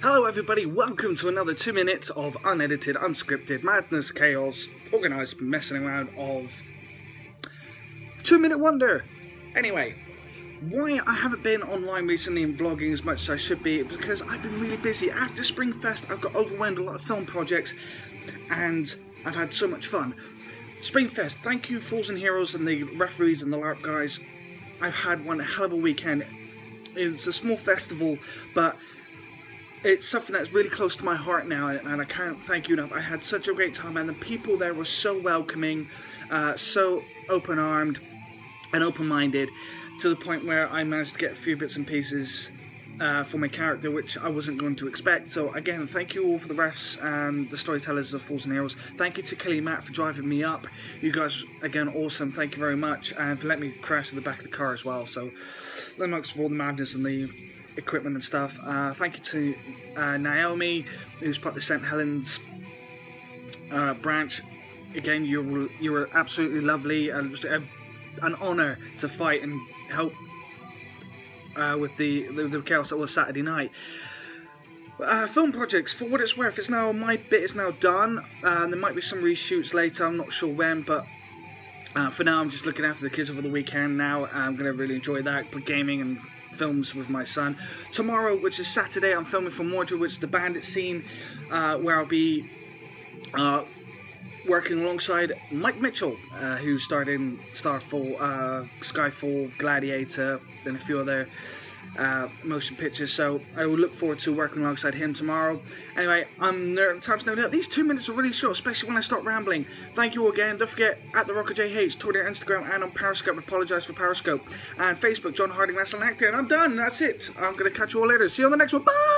Hello everybody, welcome to another 2 minutes of unedited, unscripted madness, chaos, organised messing around of 2 Minute Wonder. Anyway, why I haven't been online recently and vlogging as much as I should be, because I've been really busy. After Springfest I've got overwhelmed a lot of film projects and I've had so much fun. Springfest, thank you Fools and Heroes and the referees and the LARP guys. I've had one hell of a weekend. It's a small festival, but it's something that's really close to my heart now, and I can't thank you enough. I had such a great time, and the people there were so welcoming, so open-armed and open-minded, to the point where I managed to get a few bits and pieces for my character, which I wasn't going to expect. So again, thank you all for the refs and the storytellers of Fools and Heroes. Thank you to Kelly and Matt for driving me up. You guys, again, awesome. Thank you very much, and for letting me crash to the back of the car as well. So, thanks for all the madness and the equipment and stuff. Thank you to Naomi, who's part of the St. Helens branch. Again, you were absolutely lovely, and just an honour to fight and help with the chaos that was Saturday night. Film projects, for what it's worth, it's now, my bit is now done. There might be some reshoots later, I'm not sure when, but for now I'm just looking after the kids over the weekend now. I'm going to really enjoy that, gaming and films with my son. Tomorrow, which is Saturday, I'm filming for Mordred, which is the bandit scene, where I'll be working alongside Mike Mitchell, who starred in Starfall, Skyfall, Gladiator, and a few other motion pictures. So I will look forward to working alongside him tomorrow. Anyway, time's no doubt. These 2 minutes are really short, especially when I start rambling. Thank you all again. Don't forget, at the RockerJH, Twitter, Instagram, and on Periscope. Apologise for Periscope. And Facebook, John Harding Wrestling Actor. And I'm done. That's it. I'm going to catch you all later. See you on the next one. Bye!